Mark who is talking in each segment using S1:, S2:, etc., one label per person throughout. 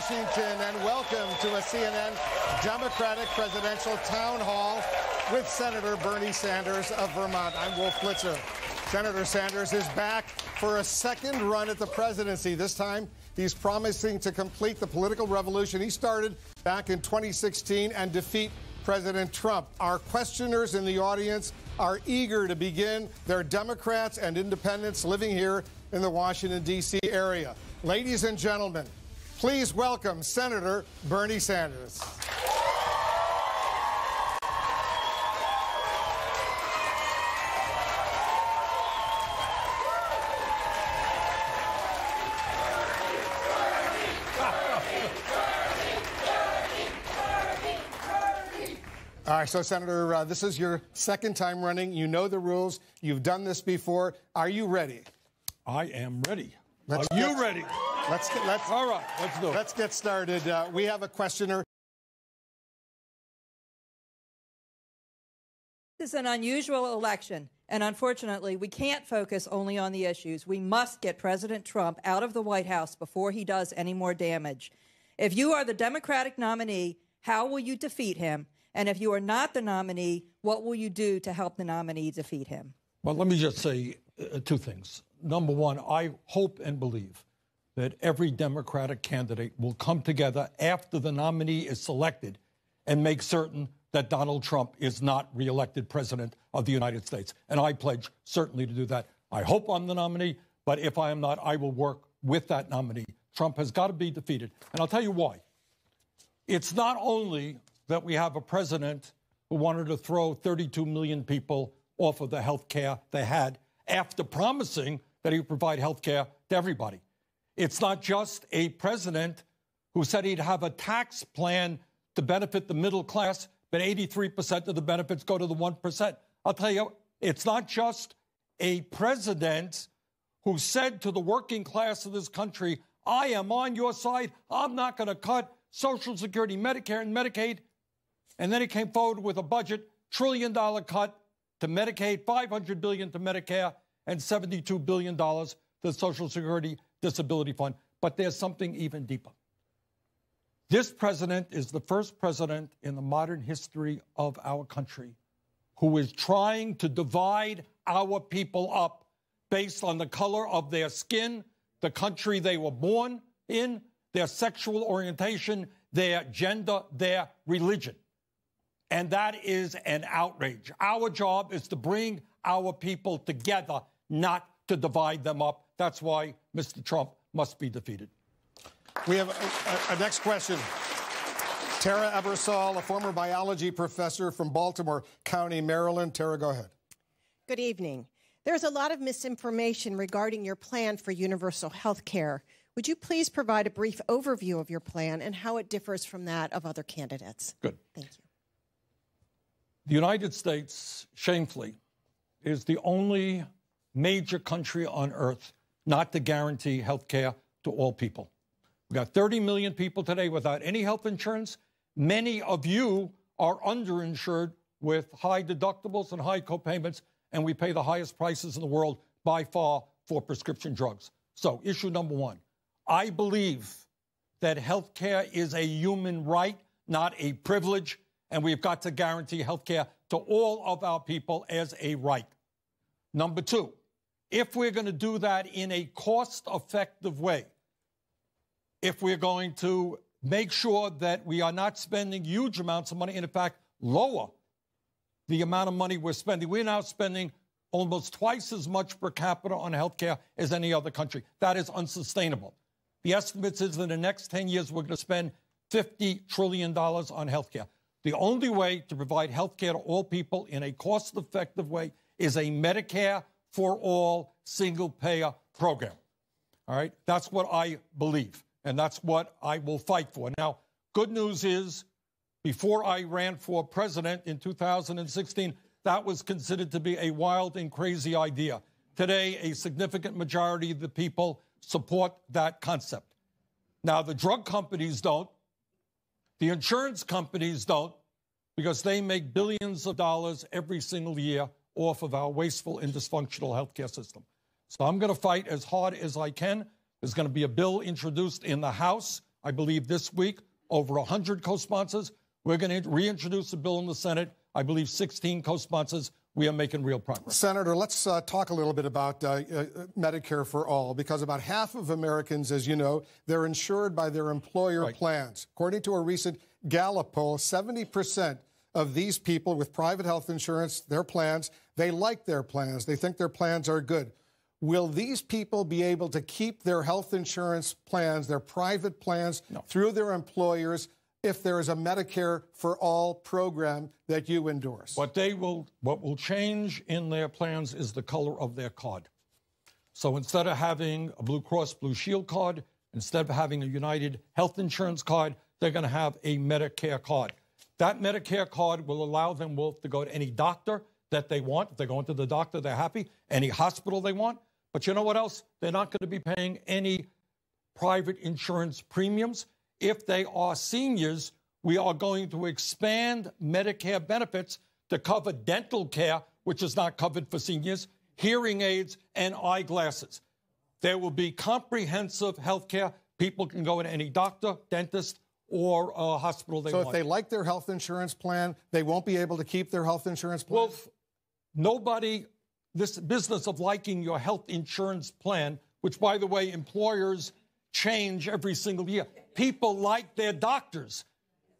S1: Washington, and welcome to a CNN Democratic presidential town hall with Senator Bernie Sanders of Vermont. I'm Wolf Blitzer. Senator Sanders is back for a second run at the presidency. This time, he's promising to complete the political revolution he started back in 2016 and defeat President Trump. Our questioners in the audience are eager to begin. They're Democrats and independents living here in the Washington, D.C. area. Ladies and gentlemen, please welcome Senator Bernie Sanders. All right, so Senator, this is your second time running. You know the rules. You've done this before. Are you ready?
S2: I am ready. Are you ready?
S1: All right, let's do it. Let's get started. We have a questioner.
S3: This is an unusual election, and unfortunately, we can't focus only on the issues. We must get President Trump out of the White House before he does any more damage. If you are the Democratic nominee, how will you defeat him? And if you are not the nominee, what will you do to help the nominee defeat him?
S2: Well, let me just say two things. Number one, I hope and believe that every Democratic candidate will come together after the nominee is selected and make certain that Donald Trump is not reelected president of the United States. And I pledge certainly to do that. I hope I'm the nominee, but if I am not, I will work with that nominee. Trump has got to be defeated. And I'll tell you why. It's not only that we have a president who wanted to throw 32 million people off of the health care they had after promising that he would provide health care to everybody. It's not just a president who said he'd have a tax plan to benefit the middle class, but 83% of the benefits go to the 1%. I'll tell you, it's not just a president who said to the working class of this country, I am on your side. I'm not going to cut Social Security, Medicare, and Medicaid. And then he came forward with a budget, $1 trillion cut to Medicaid, $500 billion to Medicare, and $72 billion to the Social Security Disability Fund. But there's something even deeper. This president is the first president in the modern history of our country who is trying to divide our people up based on the color of their skin, the country they were born in, their sexual orientation, their gender, their religion. And that is an outrage. Our job is to bring our people together, not to divide them up. That's why Mr. Trump must be defeated.
S1: We have a next question. Tara Ebersol, a former biology professor from Baltimore County, Maryland. Tara, go ahead.
S4: Good evening. There's a lot of misinformation regarding your plan for universal health care. Would you please provide a brief overview of your plan and how it differs from that of other candidates?
S2: Good.
S4: Thank you.
S2: The United States, shamefully, is the only major country on earth not to guarantee health care to all people. We've got 30 million people today without any health insurance. Many of you are underinsured with high deductibles and high copayments, and we pay the highest prices in the world by far for prescription drugs. So, issue number one, I believe that health care is a human right, not a privilege, and we've got to guarantee health care to all of our people as a right. Number two, if we're going to do that in a cost-effective way, if we're going to make sure that we are not spending huge amounts of money, and in fact, lower the amount of money we're spending. We're now spending almost twice as much per capita on health care as any other country. That is unsustainable. The estimates is that in the next 10 years, we're going to spend $50 trillion on health care. The only way to provide health care to all people in a cost-effective way is a Medicare for all single-payer program. All right? That's what I believe, and that's what I will fight for. Now, good news is, before I ran for president in 2016, that was considered to be a wild and crazy idea. Today, a significant majority of the people support that concept. Now, the drug companies don't. The insurance companies don't, because they make billions of dollars every single year off of our wasteful and dysfunctional healthcare system. So I'm going to fight as hard as I can. There's going to be a bill introduced in the House I believe this week, over 100 co-sponsors. We're going to reintroduce a bill in the Senate. I believe 16 co-sponsors. We are making real progress.
S1: Senator, let's talk a little bit about Medicare for All, because about half of Americans, as you know, they're insured by their employer plans. According to a recent Gallup poll, 70% of these people with private health insurance, their plans, they like their plans. They think their plans are good. Will these people be able to keep their health insurance plans, their private plans, through their employers if there is a Medicare for All program that you endorse?
S2: What will change in their plans is the color of their card. So instead of having a Blue Cross Blue Shield card, instead of having a United Health Insurance card, they're going to have a Medicare card. That Medicare card will allow them to go to any doctor that they want. If they go into the doctor, they're happy. Any hospital they want. But you know what else? They're not going to be paying any private insurance premiums. If they are seniors, we are going to expand Medicare benefits to cover dental care, which is not covered for seniors, hearing aids, and eyeglasses. There will be comprehensive health care. People can go to any doctor, dentist, or a hospital they want.
S1: So if they like their health insurance plan, they won't be able to keep their health insurance plan?
S2: Well, this business of liking your health insurance plan, which, by the way, employers change every single year. People like their doctors.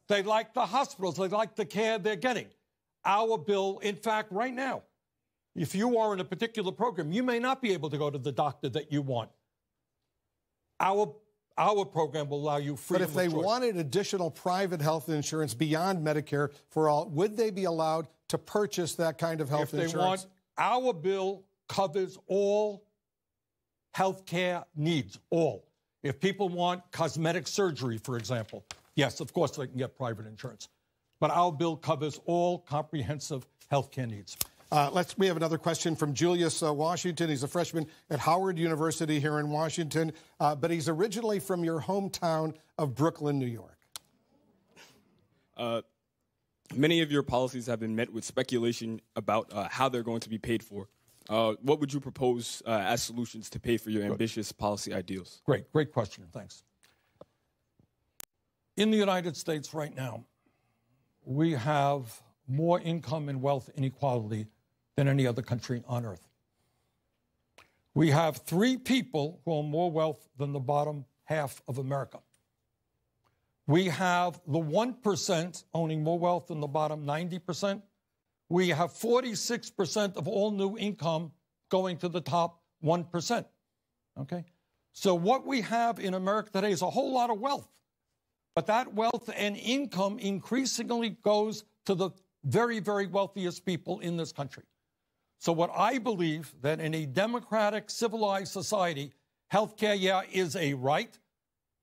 S2: They like the hospitals. They like the care they're getting. Our bill, in fact, right now, if you are in a particular program, you may not be able to go to the doctor that you want. Our program will allow you freedom of choice.
S1: But if they wanted additional private health insurance beyond Medicare for All, would they be allowed to purchase that kind of health insurance?
S2: Our bill covers all health care needs, all. If people want cosmetic surgery, for example, yes, of course they can get private insurance. But our bill covers all comprehensive health care needs.
S1: We have another question from Julius Washington. He's a freshman at Howard University here in Washington, but he's originally from your hometown of Brooklyn, New York.
S5: Many of your policies have been met with speculation about how they're going to be paid for. What would you propose as solutions to pay for your ambitious policy ideals?
S2: Great question. Thanks. In the United States right now, we have more income and wealth inequality than any other country on earth. We have 3 people who own more wealth than the bottom half of America. We have the 1% owning more wealth than the bottom 90%. We have 46% of all new income going to the top 1%. Okay? So what we have in America today is a whole lot of wealth. But that wealth and income increasingly goes to the very, very wealthiest people in this country. So what I believe that in a democratic, civilized society, healthcare, is a right.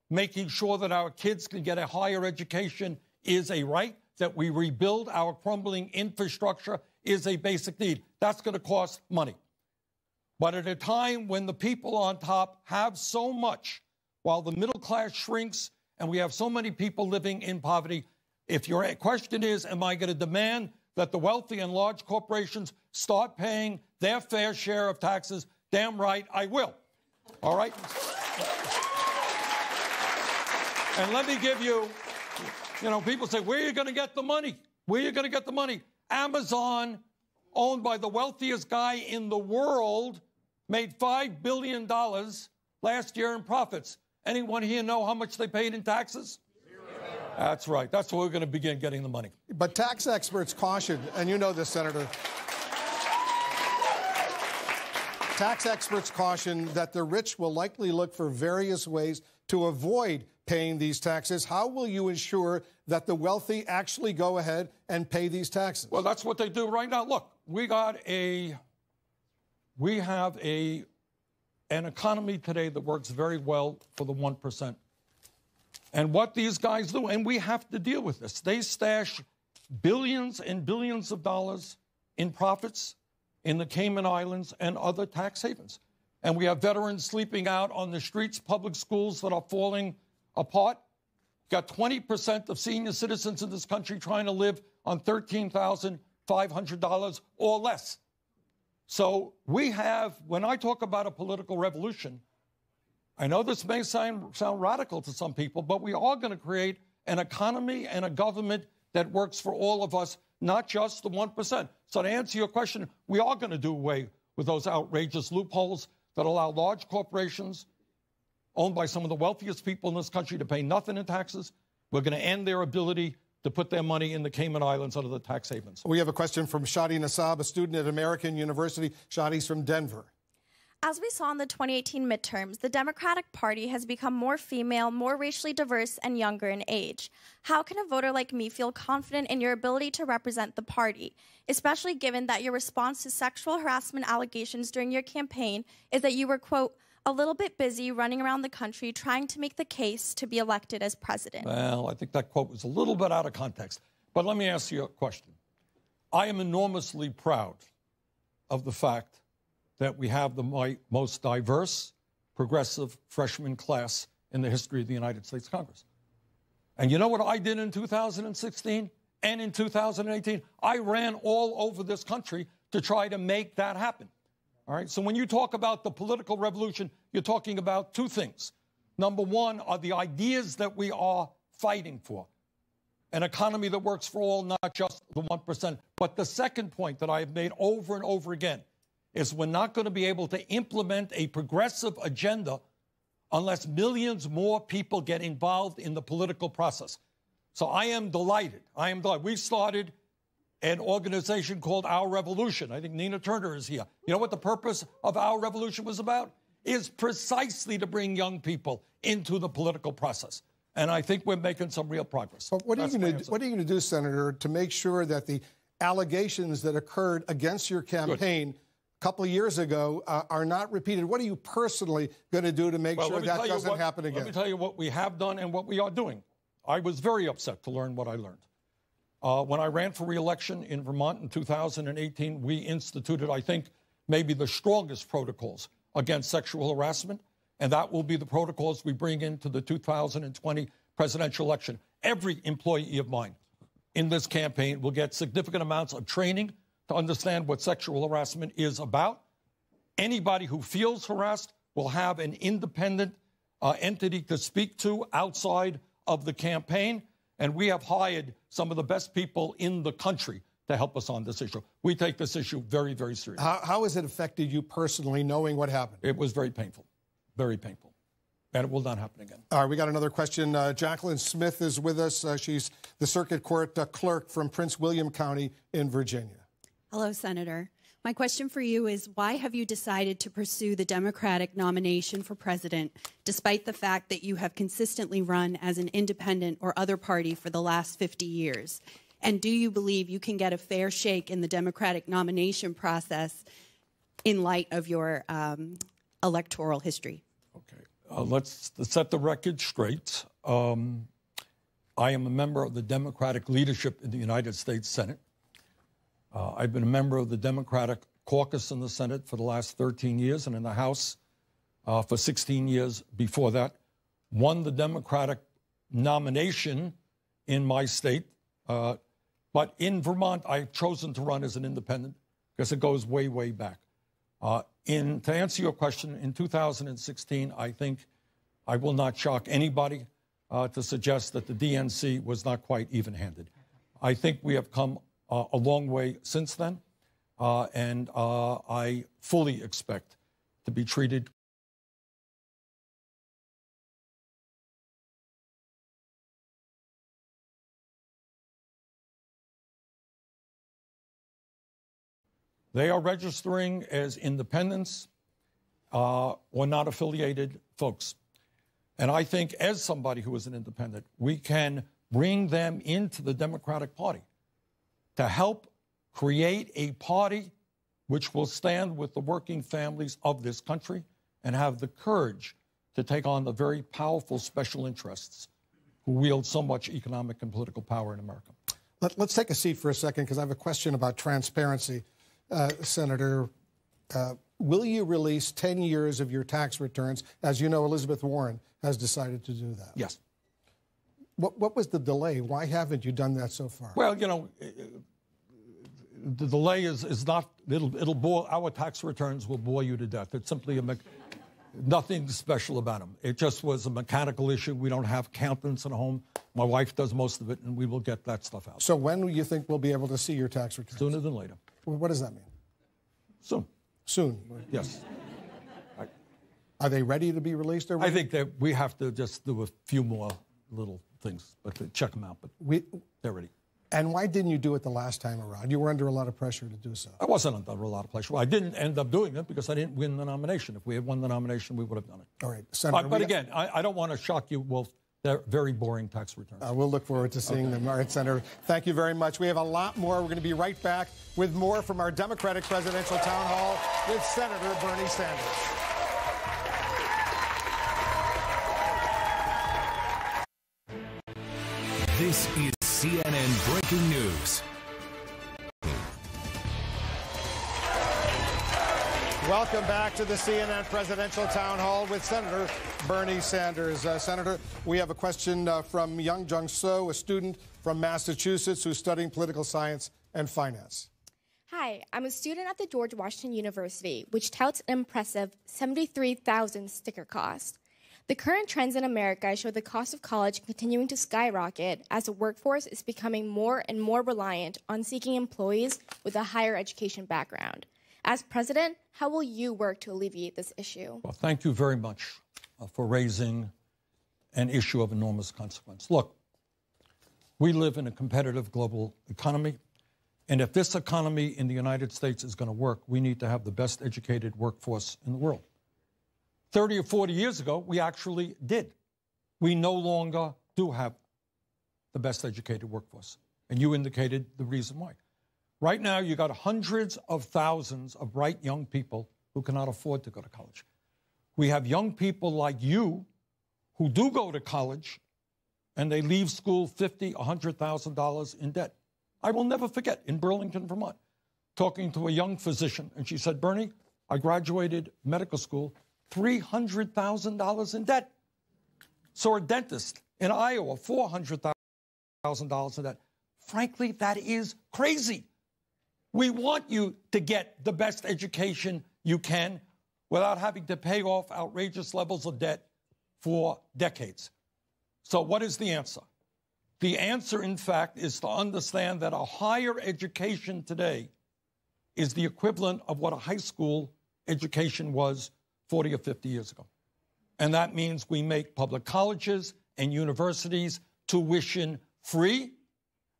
S2: Making sure that our kids can get a higher education is a right. That we rebuild our crumbling infrastructure is a basic need. That's going to cost money. But at a time when the people on top have so much, while the middle class shrinks and we have so many people living in poverty, if your question is, am I going to demand that the wealthy and large corporations start paying their fair share of taxes? Damn right, I will. All right? And let me give you, people say, where are you going to get the money? Where are you going to get the money? Amazon, owned by the wealthiest guy in the world, made $5 billion last year in profits. Anyone here know how much they paid in taxes? 0. That's right. That's where we're going to begin getting the money.
S1: But tax experts caution, and you know this, Senator, tax experts caution that the rich will likely look for various ways to avoid paying these taxes. How will you ensure that the wealthy actually go ahead and pay these taxes?
S2: Well, that's what they do right now. Look, we have an economy today that works very well for the 1%. And what these guys do, and we have to deal with this, they stash billions and billions of dollars in profits in the Cayman Islands and other tax havens. And we have veterans sleeping out on the streets, public schools that are falling apart. Got 20% of senior citizens in this country trying to live on $13,500 or less. So we have, when I talk about a political revolution, I know this may sound radical to some people, but we are going to create an economy and a government that works for all of us, not just the 1%. So to answer your question, we are going to do away with those outrageous loopholes that allow large corporations owned by some of the wealthiest people in this country to pay nothing in taxes. We're going to end their ability to put their money in the Cayman Islands under the tax havens.
S1: We have a question from Shadi Nassab, a student at American University. Shadi's from Denver.
S6: As we saw in the 2018 midterms, the Democratic Party has become more female, more racially diverse, and younger in age. How can a voter like me feel confident in your ability to represent the party, especially given that your response to sexual harassment allegations during your campaign is that you were, quote, a little bit busy running around the country trying to make the case to be elected as president?
S2: Well, I think that quote was a little bit out of context. But let me ask you a question. I am enormously proud of the fact that we have the most diverse, progressive freshman class in the history of the United States Congress. And you know what I did in 2016 and in 2018? I ran all over this country to try to make that happen. All right? So when you talk about the political revolution, you're talking about two things. Number one are the ideas that we are fighting for. An economy that works for all, not just the 1%. But the second point that I have made over and over again is we're not going to be able to implement a progressive agenda unless millions more people get involved in the political process. So I am delighted. We started an organization called Our Revolution. I think Nina Turner is here. You know what the purpose of Our Revolution was about? Is precisely to bring young people into the political process. And I think we're making some real progress.
S1: But what are you going to do, Senator, to make sure that the allegations that occurred against your campaign a couple of years ago are not repeated? What are you personally going to do to make sure that doesn't happen again?
S2: Let me tell you what we have done and what we are doing. I was very upset to learn what I learned. When I ran for re-election in Vermont in 2018, we instituted, I think, maybe the strongest protocols against sexual harassment, and that will be the protocols we bring into the 2020 presidential election. Every employee of mine in this campaign will get significant amounts of training to understand what sexual harassment is about. Anybody who feels harassed will have an independent entity to speak to outside of the campaign. And we have hired some of the best people in the country to help us on this issue. We take this issue very, very seriously.
S1: How has it affected you personally, knowing what happened?
S2: It was very painful, and it will not happen again.
S1: All right, we got another question. Jacqueline Smith is with us. She's the circuit court clerk from Prince William County in Virginia.
S7: Hello, Senator. My question for you is, why have you decided to pursue the Democratic nomination for president, despite the fact that you have consistently run as an independent or other party for the last 50 years? And do you believe you can get a fair shake in the Democratic nomination process in light of your electoral history?
S2: Okay. Let's set the record straight. I am a member of the Democratic leadership in the United States Senate. I've been a member of the Democratic caucus in the Senate for the last 13 years and in the House for 16 years before that. Won the Democratic nomination in my state. But in Vermont, I've chosen to run as an independent because it goes way, way back. To answer your question, in 2016, I think I will not shock anybody to suggest that the DNC was not quite even-handed. I think we have come a long way since then, and I fully expect to be treated They are registering as independents or not affiliated folks. And I think as somebody who is an independent, we can bring them into the Democratic Party to help create a party which will stand with the working families of this country and have the courage to take on the very powerful special interests who wield so much economic and political power in America.
S1: Let's take a seat for a second, because I have a question about transparency. Senator, will you release 10 years of your tax returns? As you know, Elizabeth Warren has decided to do that.
S2: Yes.
S1: What was the delay? Why haven't you done that so far?
S2: Well, you know, the delay is not, it'll bore, our tax returns will bore you to death. It's simply Nothing special about them. It just was a mechanical issue. We don't have accountants at home. My wife does most of it, and we will get that stuff out.
S1: So when do you think we'll be able to see your tax returns?
S2: Sooner than later.
S1: Well, what does that mean?
S2: Soon.
S1: Soon?
S2: Yes.
S1: Are they ready to be released?
S2: I think that we have to just do a few more little things, but to check them out. But they're ready.
S1: And why didn't you do it the last time around? You were under a lot of pressure to do so.
S2: I wasn't under a lot of pressure. Well, I didn't end up doing it because I didn't win the nomination. If we had won the nomination, we would have done it.
S1: All right, Senator.
S2: But again, I don't want to shock you, Wolf. They're very boring tax returns.
S1: We'll look forward to seeing them. All right, Senator, thank you very much. We have a lot more. We're going to be right back with more from our Democratic presidential town hall with Senator Bernie Sanders.
S8: This is CNN Breaking News.
S1: Welcome back to the CNN Presidential Town Hall with Senator Bernie Sanders. Senator, we have a question from Young Jung So, a student from Massachusetts who's studying political science and finance.
S9: Hi, I'm a student at the George Washington University, which touts an impressive $73,000 sticker cost. The current trends in America show the cost of college continuing to skyrocket as the workforce is becoming more and more reliant on seeking employees with a higher education background. As president, how will you work to alleviate this issue?
S2: Well, thank you very much for raising an issue of enormous consequence. Look, we live in a competitive global economy, and if this economy in the United States is going to work, we need to have the best educated workforce in the world. 30 or 40 years ago, we actually did. We no longer do have the best educated workforce, and you indicated the reason why. Right now, you got hundreds of thousands of bright young people who cannot afford to go to college. We have young people like you who do go to college, and they leave school $50,000, $100,000 in debt. I will never forget, in Burlington, Vermont, talking to a young physician, and she said, Bernie, I graduated medical school, $300,000 in debt. Saw a dentist in Iowa, $400,000 in debt. Frankly, that is crazy. We want you to get the best education you can without having to pay off outrageous levels of debt for decades. So what is the answer? The answer, in fact, is to understand that a higher education today is the equivalent of what a high school education was 40 or 50 years ago. And that means we make public colleges and universities tuition free,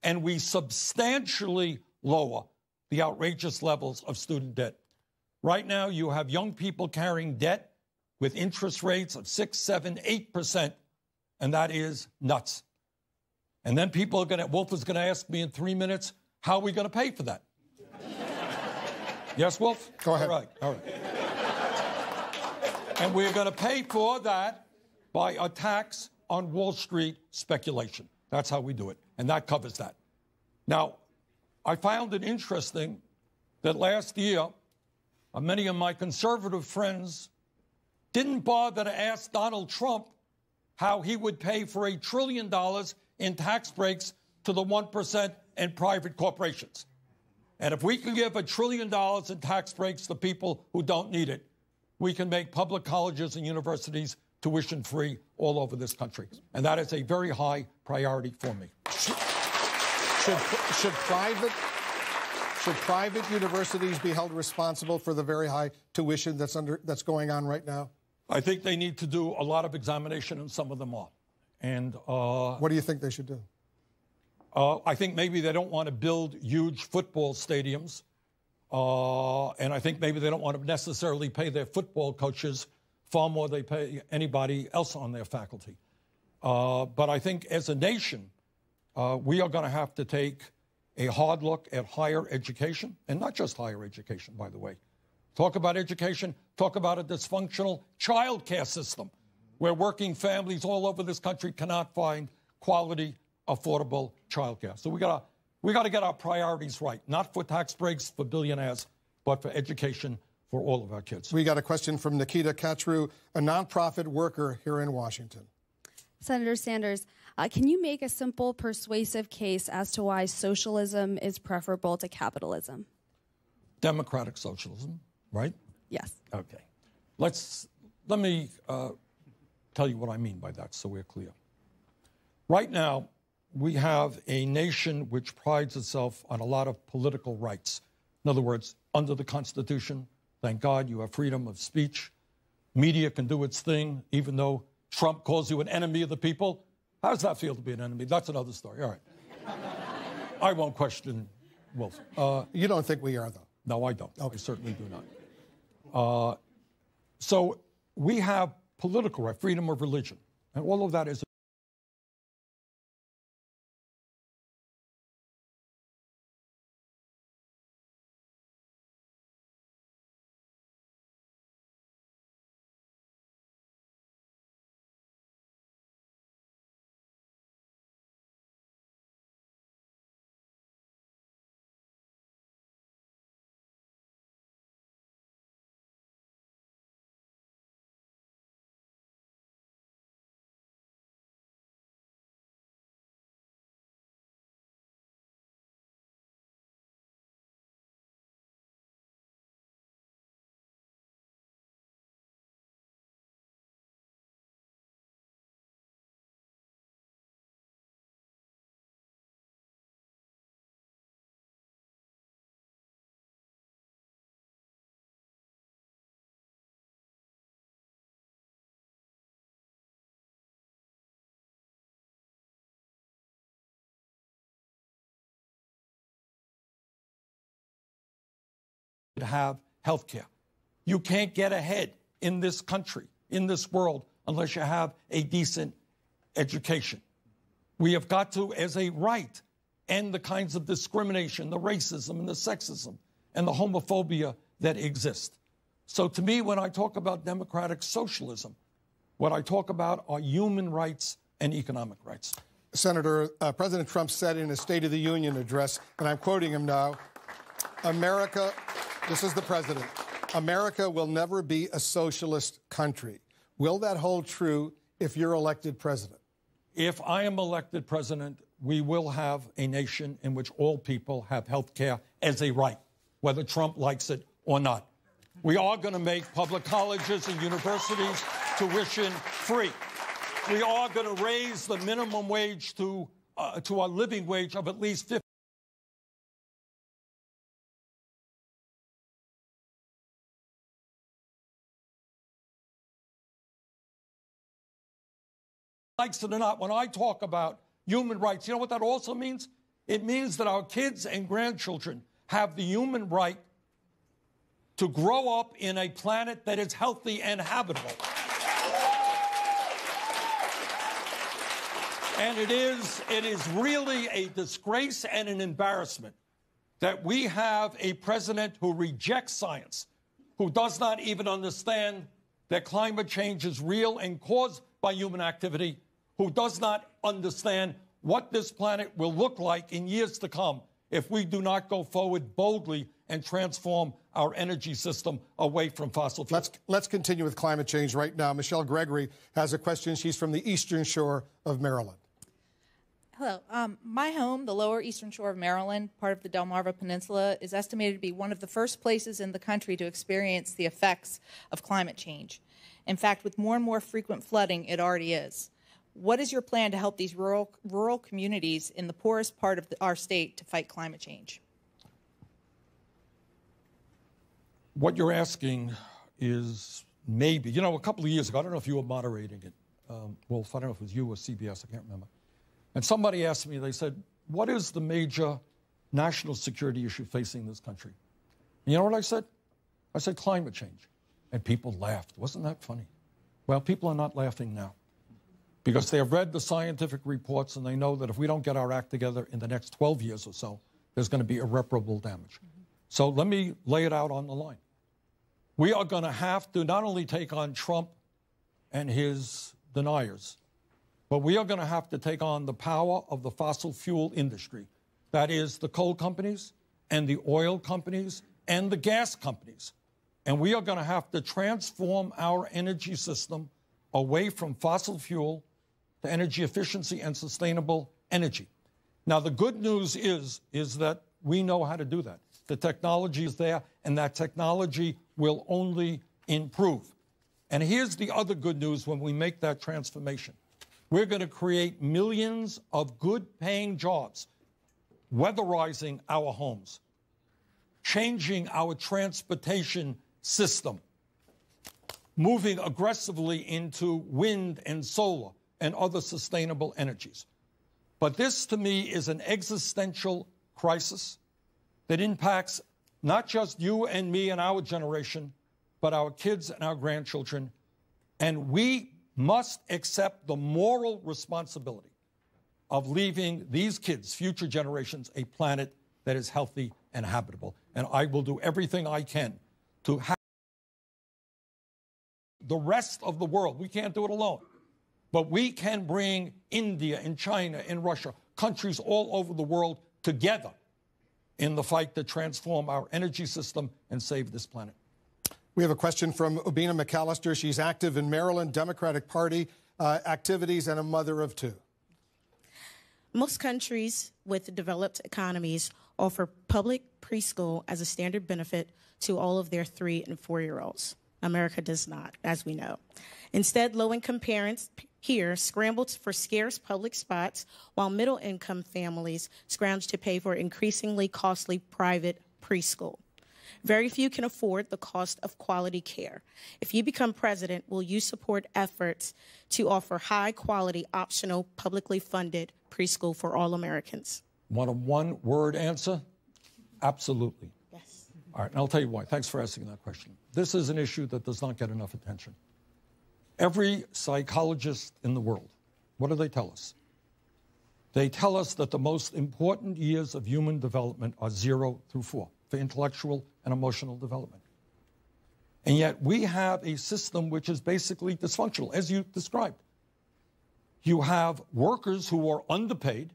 S2: and we substantially lower the outrageous levels of student debt. Right now, you have young people carrying debt with interest rates of 6%, 7%, 8%, and that is nuts. And then people are going to, Wolf is going to ask me in 3 minutes, how are we going to pay for that? Yes, Wolf?
S1: Go ahead.
S2: All right. And we're going to pay for that by a tax on Wall Street speculation. That's how we do it, and that covers that. Now, I found it interesting that last year, many of my conservative friends didn't bother to ask Donald Trump how he would pay for $1 trillion in tax breaks to the 1% and private corporations. And if we can give $1 trillion in tax breaks to people who don't need it, we can make public colleges and universities tuition free all over this country. And that is a very high priority for me.
S1: Should private universities be held responsible for the very high tuition that's going on right now?
S2: I think they need to do a lot of examination, and some of them are. And
S1: what do you think they should do?
S2: I think maybe they don't want to build huge football stadiums, and I think maybe they don't want to necessarily pay their football coaches far more than they pay anybody else on their faculty. But I think as a nation, we are going to have to take a hard look at higher education, and not just higher education, by the way. Talk about education, talk about a dysfunctional child care system where working families all over this country cannot find quality, affordable child care. So we got to get our priorities right, not for tax breaks for billionaires, but for education for all of our kids.
S1: We got a question from Nikita Katru, a nonprofit worker here in Washington.
S10: Senator Sanders, can you make a simple, persuasive case as to why socialism is preferable to capitalism?
S2: Democratic socialism, right?
S10: Yes.
S2: Okay. Let's let me tell you what I mean by that so we're clear. Right now, we have a nation which prides itself on a lot of political rights. In other words, under the Constitution, thank God you have freedom of speech. Media can do its thing, even though Trump calls you an enemy of the people. How does that feel to be an enemy? That's another story. All right. I won't question Wolf.
S1: You don't think we are, though?
S2: No, I don't. Okay. I certainly do not. So we have political right, freedom of religion, and all of that is to have health care. You can't get ahead in this country, in this world, unless you have a decent education. We have got to, as a right, end the kinds of discrimination, the racism and the sexism and the homophobia that exist. So to me, when I talk about democratic socialism, what I talk about are human rights and economic rights.
S1: Senator, President Trump said in his State of the Union address, and I'm quoting him now, America, this is the president, America will never be a socialist country. Will that hold true if you're elected president?
S2: If I am elected president, we will have a nation in which all people have health care as a right, whether Trump likes it or not. We are going to make public colleges and universities tuition free. We are going to raise the minimum wage to a living wage of at least 50. Likes it or not, when I talk about human rights, you know what that also means? It means that our kids and grandchildren have the human right to grow up in a planet that is healthy and habitable. And it is really a disgrace and an embarrassment that we have a president who rejects science, who does not even understand that climate change is real and caused by human activity, who does not understand what this planet will look like in years to come if we do not go forward boldly and transform our energy system away from fossil fuels.
S1: Let's continue with climate change right now. Michelle Gregory has a question. She's from the Eastern Shore of Maryland.
S11: Hello. My home, the lower Eastern Shore of Maryland, part of the Delmarva Peninsula, is estimated to be one of the first places in the country to experience the effects of climate change. In fact, with more and more frequent flooding, it already is. What is your plan to help these rural communities in the poorest part of our state to fight climate change?
S2: What you're asking is maybe, you know, a couple of years ago, I don't know if you were moderating it, Wolf, I don't know if it was you or CBS, I can't remember. And somebody asked me, they said, what is the major national security issue facing this country? And you know what I said? I said climate change. And people laughed. Wasn't that funny? Well, people are not laughing now because they have read the scientific reports and they know that if we don't get our act together in the next 12 years or so, there's going to be irreparable damage. So let me lay it out on the line. We are going to have to not only take on Trump and his deniers, but we are going to have to take on the power of the fossil fuel industry. That is the coal companies and the oil companies and the gas companies. And we are going to have to transform our energy system away from fossil fuel to energy efficiency and sustainable energy. Now, the good news is that we know how to do that. The technology is there, and that technology will only improve. And here's the other good news when we make that transformation. We're going to create millions of good-paying jobs, weatherizing our homes, changing our transportation system, moving aggressively into wind and solar and other sustainable energies. But this, to me, is an existential crisis that impacts not just you and me and our generation, but our kids and our grandchildren. And we must accept the moral responsibility of leaving these kids, future generations, a planet that is healthy and habitable. And I will do everything I can to have the rest of the world. We can't do it alone. But we can bring India and China and Russia, countries all over the world, together in the fight to transform our energy system and save this planet.
S1: We have a question from Obina McAllister. She's active in Maryland Democratic Party activities and a mother of two.
S12: Most countries with developed economies offer public preschool as a standard benefit to all of their 3- and 4-year-olds. America does not, as we know. Instead, low-income parents here scrambled for scarce public spots, while middle-income families scrounge to pay for increasingly costly private preschool. Very few can afford the cost of quality care. If you become president, will you support efforts to offer high-quality, optional, publicly funded preschool for all Americans?
S2: Want a one-word answer? Absolutely.
S12: Yes.
S2: All right, and I'll tell you why. Thanks for asking that question. This is an issue that does not get enough attention. Every psychologist in the world, what do they tell us? They tell us that the most important years of human development are 0 through 4 for intellectual and emotional development. And yet we have a system which is basically dysfunctional, as you described. You have workers who are underpaid,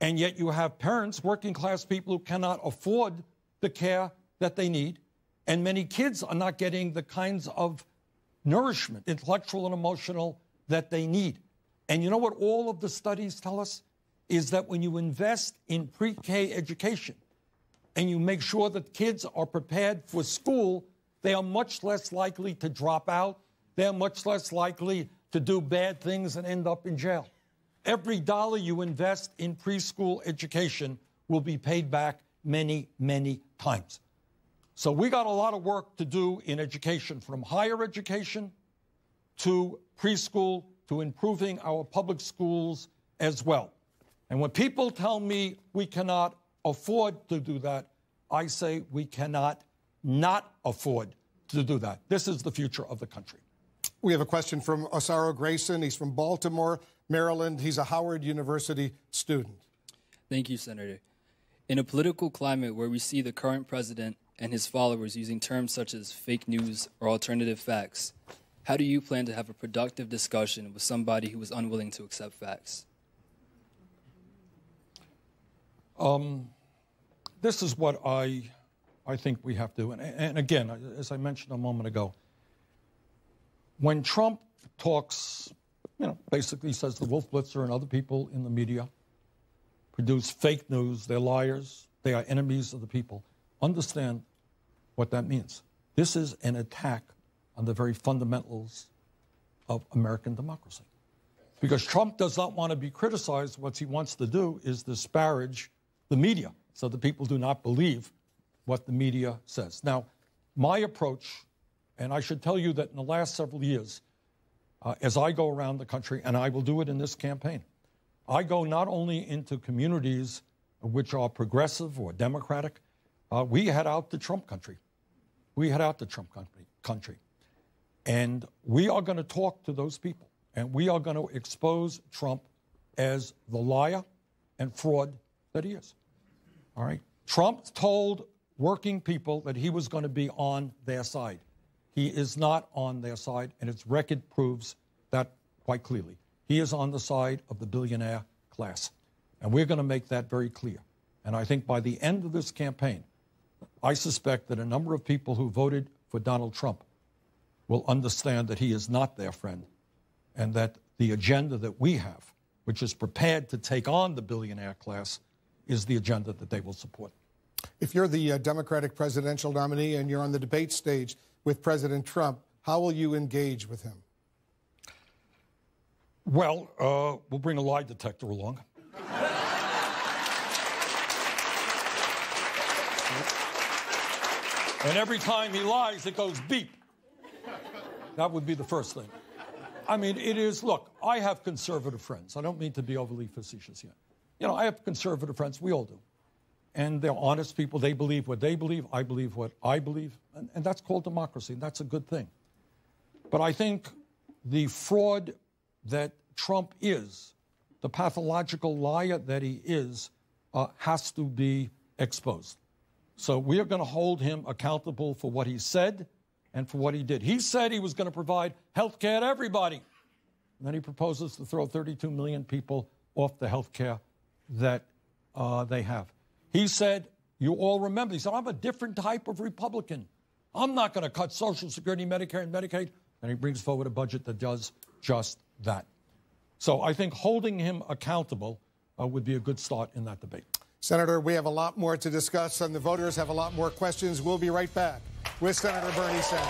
S2: and yet you have parents, working class people, who cannot afford the care that they need, and many kids are not getting the kinds of nourishment, intellectual and emotional, that they need. And you know what all of the studies tell us? Is that when you invest in pre-K education and you make sure that kids are prepared for school, they are much less likely to drop out. They are much less likely to do bad things and end up in jail. Every dollar you invest in preschool education will be paid back many, many times. So we got a lot of work to do in education, from higher education to preschool to improving our public schools as well. And when people tell me we cannot afford to do that, I say we cannot not afford to do that. This is the future of the country.
S1: We have a question from Osaro Grayson. He's from Baltimore, Maryland. He's a Howard University student.
S13: Thank you, Senator. In a political climate where we see the current president and his followers using terms such as fake news or alternative facts, how do you plan to have a productive discussion with somebody who is unwilling to accept facts?
S2: This is what I think we have to, and again, as I mentioned a moment ago, when Trump talks, basically says the Wolf Blitzer and other people in the media produce fake news, they're liars, they are enemies of the people. Understand what that means. This is an attack on the very fundamentals of American democracy. Because Trump does not want to be criticized. What he wants to do is disparage the media so that people do not believe what the media says. Now, my approach, and I should tell you that in the last several years, as I go around the country, and I will do it in this campaign, I go not only into communities which are progressive or democratic, we head out to Trump country. We head out to Trump country. And we are going to talk to those people. And we are going to expose Trump as the liar and fraud that he is. All right? Trump told working people that he was going to be on their side. He is not on their side, and its record proves that quite clearly. He is on the side of the billionaire class. And we're going to make that very clear. And I think by the end of this campaign, I suspect that a number of people who voted for Donald Trump will understand that he is not their friend, and that the agenda that we have, which is prepared to take on the billionaire class, is the agenda that they will support.
S1: If you're the Democratic presidential nominee and you're on the debate stage with President Trump, How will you engage with him?
S2: Well, we'll bring a lie detector along. And every time he lies, it goes beep. That would be the first thing. I mean, it is, look, I have conservative friends. I don't mean to be overly facetious here. You know, I have conservative friends. We all do. And they're honest people. They believe what they believe. I believe what I believe. And that's called democracy. And that's a good thing. But I think the fraud that Trump is, the pathological liar that he is, has to be exposed. So we are going to hold him accountable for what he said and for what he did. He said he was going to provide health care to everybody. And then he proposes to throw 32 million people off the health care that they have. He said, you all remember, he said, I'm a different type of Republican. I'm not going to cut Social Security, Medicare, and Medicaid. And he brings forward a budget that does just that. So I think holding him accountable would be a good start in that debate.
S1: Senator, we have a lot more to discuss, and the voters have a lot more questions. We'll be right back with Senator Bernie Sanders.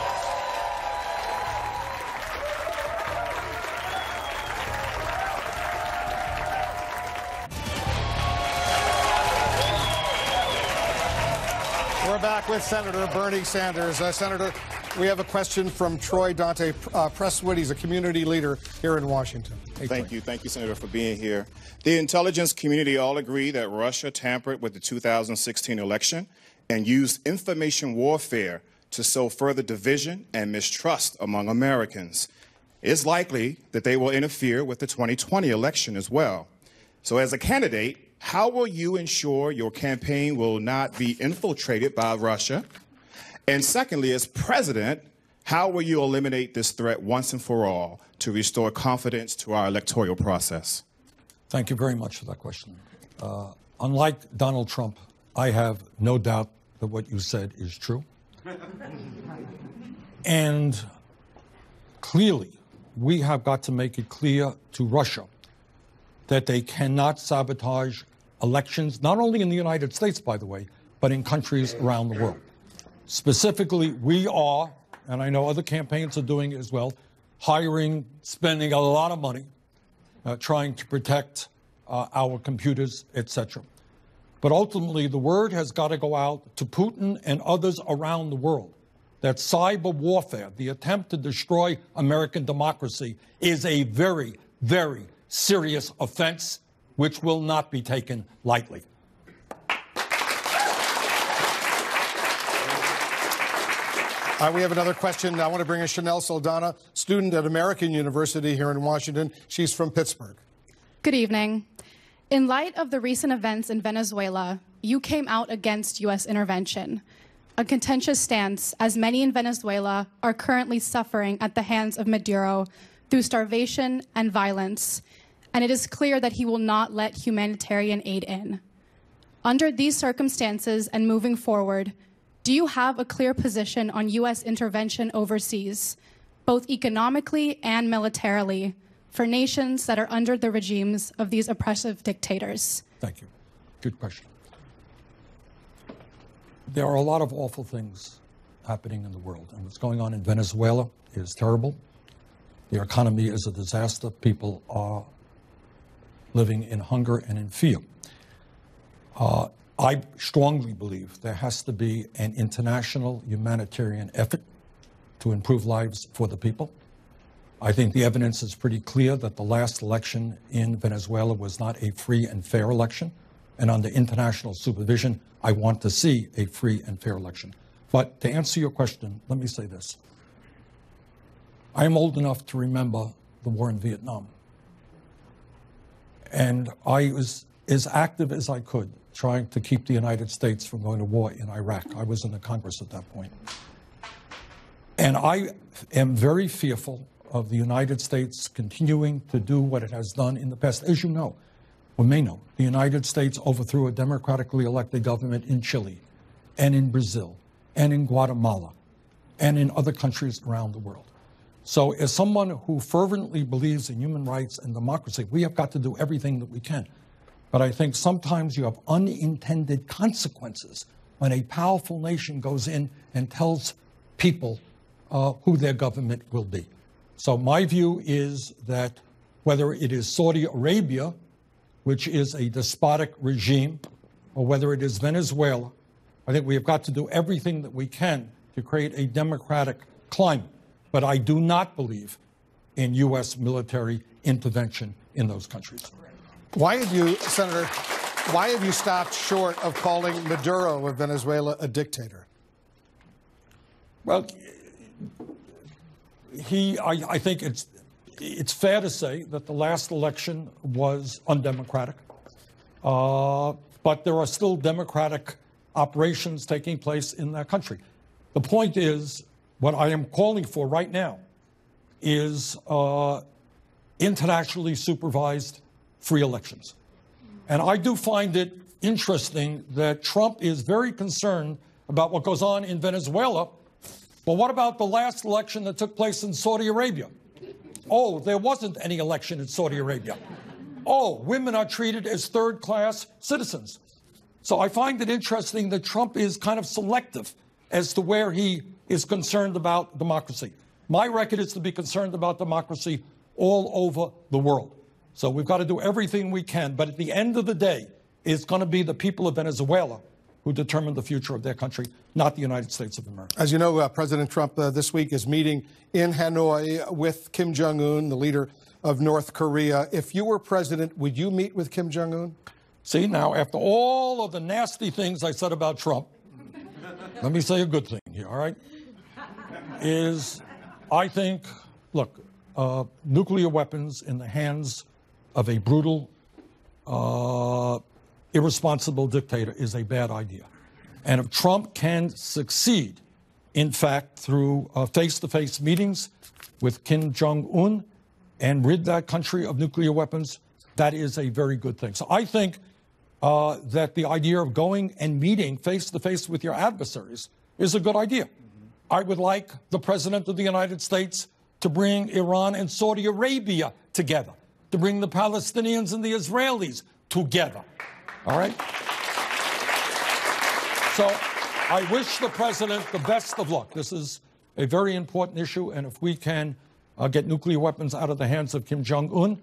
S1: We're back with Senator Bernie Sanders. Senator, we have a question from Troy Dante Presswood. He's a community leader here in Washington. Hey,
S14: Thank you, Senator, for being here. The intelligence community all agree that Russia tampered with the 2016 election and used information warfare to sow further division and mistrust among Americans. It's likely that they will interfere with the 2020 election as well. So as a candidate, how will you ensure your campaign will not be infiltrated by Russia? And secondly, as president, how will you eliminate this threat once and for all to restore confidence to our electoral process?
S2: Thank you very much for that question. Unlike Donald Trump, I have no doubt that what you said is true. And clearly, we have got to make it clear to Russia that they cannot sabotage elections, not only in the United States, by the way, but in countries around the world. Specifically, we are, and I know other campaigns are doing it as well, hiring, spending a lot of money, trying to protect our computers, etc. But ultimately, the word has got to go out to Putin and others around the world that cyber warfare, the attempt to destroy American democracy, is a very, very serious offense which will not be taken lightly.
S1: We have another question. I want to bring in Chanel Saldana, student at American University here in Washington. She's from Pittsburgh.
S15: Good evening. In light of the recent events in Venezuela, you came out against U.S. intervention, a contentious stance as many in Venezuela are currently suffering at the hands of Maduro through starvation and violence, and it is clear that he will not let humanitarian aid in. Under these circumstances and moving forward, do you have a clear position on U.S. intervention overseas, both economically and militarily, for nations that are under the regimes of these oppressive dictators?
S2: Thank you. Good question. There are a lot of awful things happening in the world, and what's going on in Venezuela is terrible. Their economy is a disaster. People are living in hunger and in fear. I strongly believe there has to be an international humanitarian effort to improve lives for the people. I think the evidence is pretty clear that the last election in Venezuela was not a free and fair election. And under international supervision, I want to see a free and fair election. But to answer your question, let me say this. I am old enough to remember the war in Vietnam. And I was as active as I could trying to keep the United States from going to war in Iraq. I was in the Congress at that point. And I am very fearful of the United States continuing to do what it has done in the past. As you know, or may know, the United States overthrew a democratically elected government in Chile and in Brazil and in Guatemala and in other countries around the world. So as someone who fervently believes in human rights and democracy, we have got to do everything that we can. But I think sometimes you have unintended consequences when a powerful nation goes in and tells people who their government will be. So my view is that whether it is Saudi Arabia, which is a despotic regime, or whether it is Venezuela, I think we have got to do everything that we can to create a democratic climate. But I do not believe in U.S. military intervention in those countries.
S1: Why have you, Senator, why have you stopped short of calling Maduro of Venezuela a dictator?
S2: Well, I think it's fair to say that the last election was undemocratic, but there are still democratic operations taking place in that country. The point is, what I am calling for right now is internationally supervised free elections. And I do find it interesting that Trump is very concerned about what goes on in Venezuela. But what about the last election that took place in Saudi Arabia? Oh, there wasn't any election in Saudi Arabia. Oh, women are treated as third-class citizens. So I find it interesting that Trump is kind of selective as to where he is concerned about democracy. My record is to be concerned about democracy all over the world. So we've got to do everything we can. But at the end of the day, it's going to be the people of Venezuela who determine the future of their country, not the United States of America.
S1: As you know, President Trump this week is meeting in Hanoi with Kim Jong-un, the leader of North Korea. If you were president, would you meet with Kim Jong-un?
S2: See, now, after all of the nasty things I said about Trump, let me say a good thing here, all right? I think, look, nuclear weapons in the hands of a brutal, irresponsible dictator is a bad idea. And if Trump can succeed, in fact, through face-to-face meetings with Kim Jong-un and rid that country of nuclear weapons, that is a very good thing. So I think that the idea of going and meeting face-to-face with your adversaries is a good idea. I would like the President of the United States to bring Iran and Saudi Arabia together, to bring the Palestinians and the Israelis together. All right? So I wish the President the best of luck. This is a very important issue, and if we can get nuclear weapons out of the hands of Kim Jong-un,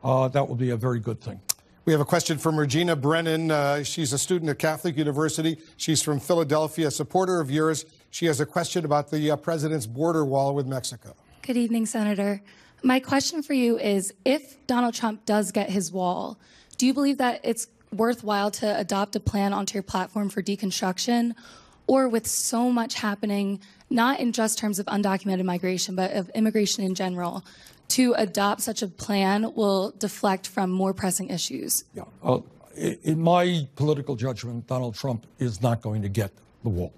S2: that will be a very good thing.
S1: We have a question from Regina Brennan. She's a student at Catholic University. She's from Philadelphia, a supporter of yours. She has a question about the president's border wall with Mexico.
S16: Good evening, Senator. My question for you is, if Donald Trump does get his wall, do you believe that it's worthwhile to adopt a plan onto your platform for deconstruction? Or with so much happening, not in just terms of undocumented migration, but of immigration in general, to adopt such a plan will deflect from more pressing issues?
S2: Yeah. In my political judgment, Donald Trump is not going to get the wall.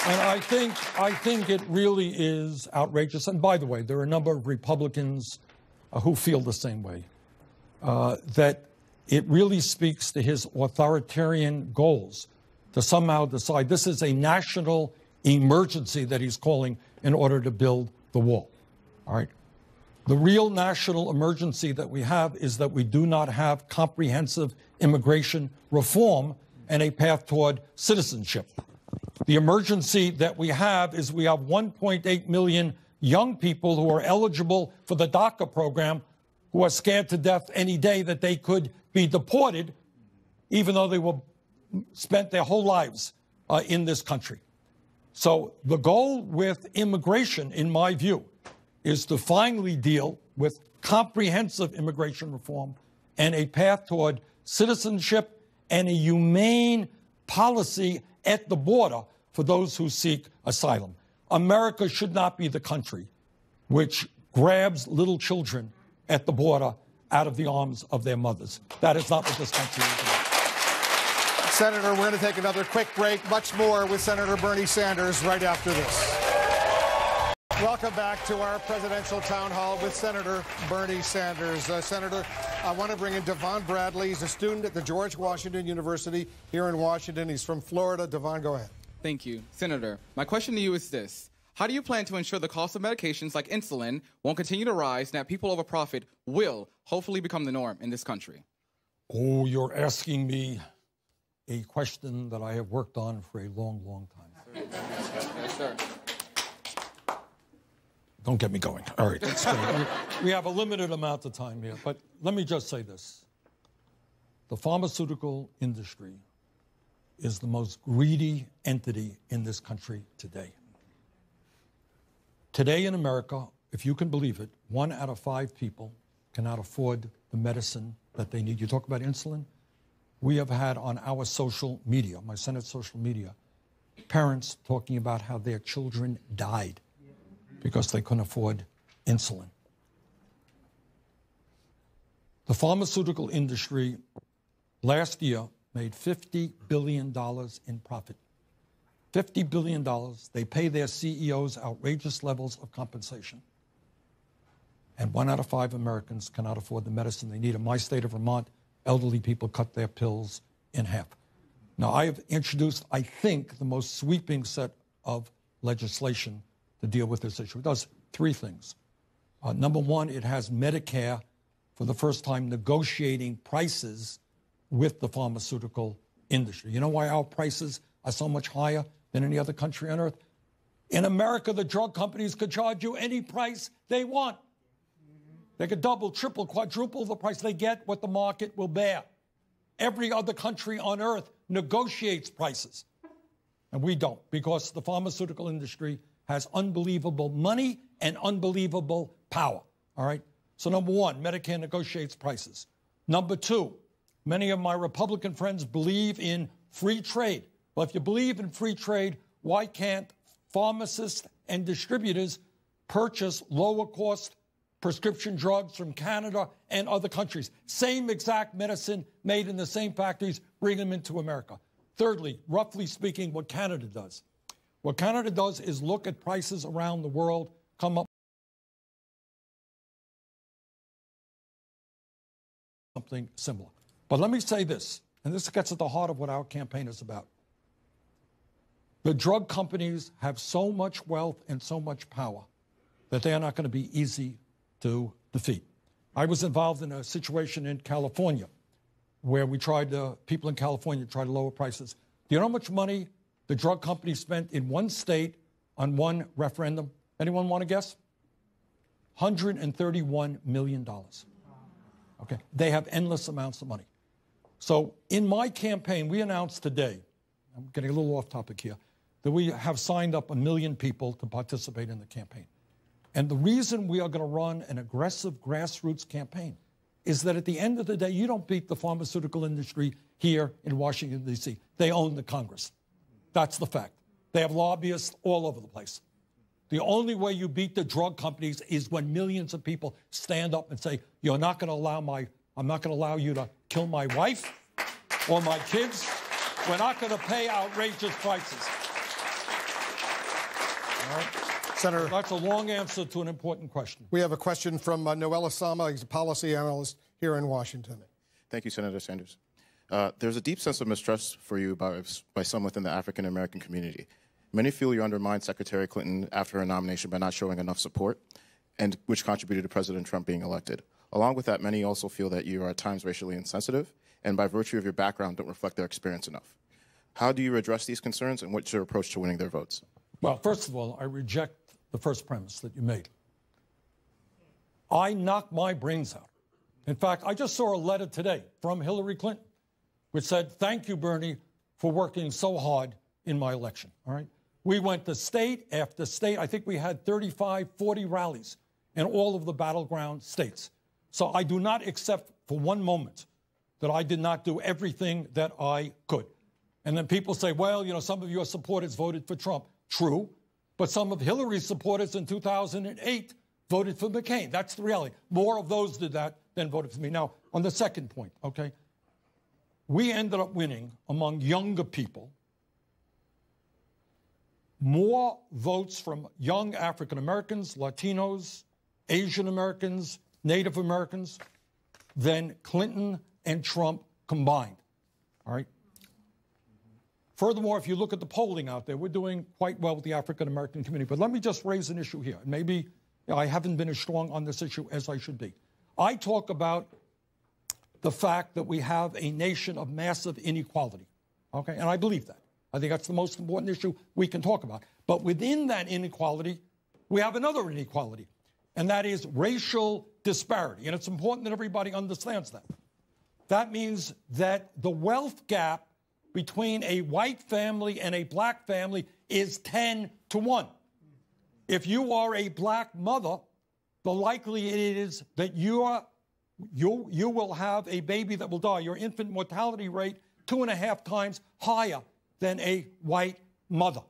S2: And I think it really is outrageous. And by the way, there are a number of Republicans who feel the same way, that it really speaks to his authoritarian goals to somehow decide this is a national emergency that he's calling in order to build the wall. All right. The real national emergency that we have is that we do not have comprehensive immigration reform and a path toward citizenship. The emergency that we have is we have 1.8 million young people who are eligible for the DACA program who are scared to death any day that they could be deported, even though they spent their whole lives in this country. So the goal with immigration, in my view, is to finally deal with comprehensive immigration reform and a path toward citizenship and a humane policy at the border for those who seek asylum. America should not be the country which grabs little children at the border out of the arms of their mothers. That is not what this country is about.
S1: Senator, we're going to take another quick break. Much more with Senator Bernie Sanders right after this. Welcome back to our presidential town hall with Senator Bernie Sanders. Senator, I want to bring in Devon Bradley. He's a student at the George Washington University here in Washington. He's from Florida. Devon, go ahead.
S17: Thank you. Senator, my question to you is this. How do you plan to ensure the cost of medications like insulin won't continue to rise and that people over profit will hopefully become the norm in this country?
S2: Oh, you're asking me a question that I have worked on for a long, long time.
S17: Yes, sir.
S2: Don't get me going. All right, let's go. We have a limited amount of time here, but let me just say this. The pharmaceutical industry is the most greedy entity in this country today. Today in America, if you can believe it, 1 out of 5 people cannot afford the medicine that they need. You talk about insulin. We have had on our social media, my Senate social media, parents talking about how their children died because they couldn't afford insulin. The pharmaceutical industry last year made $50 billion in profit. $50 billion. They pay their CEOs outrageous levels of compensation. And 1 out of 5 Americans cannot afford the medicine they need. In my state of Vermont, elderly people cut their pills in half. Now, I have introduced, I think, the most sweeping set of legislation to deal with this issue. It does 3 things. Number 1, it has Medicare for the first time negotiating prices with the pharmaceutical industry. You know why our prices are so much higher than any other country on earth? In America, the drug companies could charge you any price they want. They could double, triple, quadruple the price. They get what the market will bear. Every other country on earth negotiates prices. And we don't, because the pharmaceutical industry has unbelievable money and unbelievable power. All right? So number 1, Medicare negotiates prices. Number 2, many of my Republican friends believe in free trade. Well, if you believe in free trade, why can't pharmacists and distributors purchase lower-cost prescription drugs from Canada and other countries? Same exact medicine made in the same factories, bring them into America. Thirdly, roughly speaking, what Canada does. What Canada does is look at prices around the world, come up with something similar. But let me say this, and this gets at the heart of what our campaign is about. The drug companies have so much wealth and so much power that they are not going to be easy to defeat. I was involved in a situation in California where we tried to, people in California tried to lower prices. Do you know how much money the drug companies spent in one state on one referendum? Anyone want to guess? $131 million. Okay, they have endless amounts of money. So in my campaign, we announced today, I'm getting a little off topic here, that we have signed up 1 million people to participate in the campaign. And the reason we are going to run an aggressive grassroots campaign is that at the end of the day, you don't beat the pharmaceutical industry here in Washington, D.C. They own the Congress. That's the fact. They have lobbyists all over the place. The only way you beat the drug companies is when millions of people stand up and say, I'm not going to allow you to kill my wife or my kids. We're not going to pay outrageous prices. All right?
S1: Senator,
S2: that's a long answer to an important question.
S1: We have a question from Noel Osama. He's a policy analyst here in Washington.
S14: Thank you, Senator Sanders. There's a deep sense of mistrust for you by some within the African-American community. Many feel you undermined Secretary Clinton after her nomination by not showing enough support, and which contributed to President Trump being elected. Along with that, many also feel that you are at times racially insensitive, and by virtue of your background, don't reflect their experience enough. How do you address these concerns, and what's your approach to winning their votes?
S2: Well, first of all, I reject the first premise that you made. I knocked my brains out. In fact, I just saw a letter today from Hillary Clinton, which said, thank you, Bernie, for working so hard in my election, all right? We went to state after state. I think we had 35, 40 rallies in all of the battleground states. So I do not accept for one moment that I did not do everything that I could. And then people say, well, some of your supporters voted for Trump. True. But some of Hillary's supporters in 2008 voted for McCain. That's the reality. More of those did that than voted for me. Now, on the second point, okay, we ended up winning among younger people more votes from young African Americans, Latinos, Asian Americans, Native Americans than Clinton and Trump combined. All right? Furthermore, if you look at the polling out there, we're doing quite well with the African American community. But let me just raise an issue here. Maybe I haven't been as strong on this issue as I should be. I talk about the fact that we have a nation of massive inequality. Okay, and I believe that. I think that's the most important issue we can talk about. But within that inequality, we have another inequality, and that is racial disparity. And it's important that everybody understands that. That means that the wealth gap between a white family and a black family is 10 to 1. If you are a black mother, the likely it is that you will have a baby that will die. Your infant mortality rate 2.5 times higher than a white mother.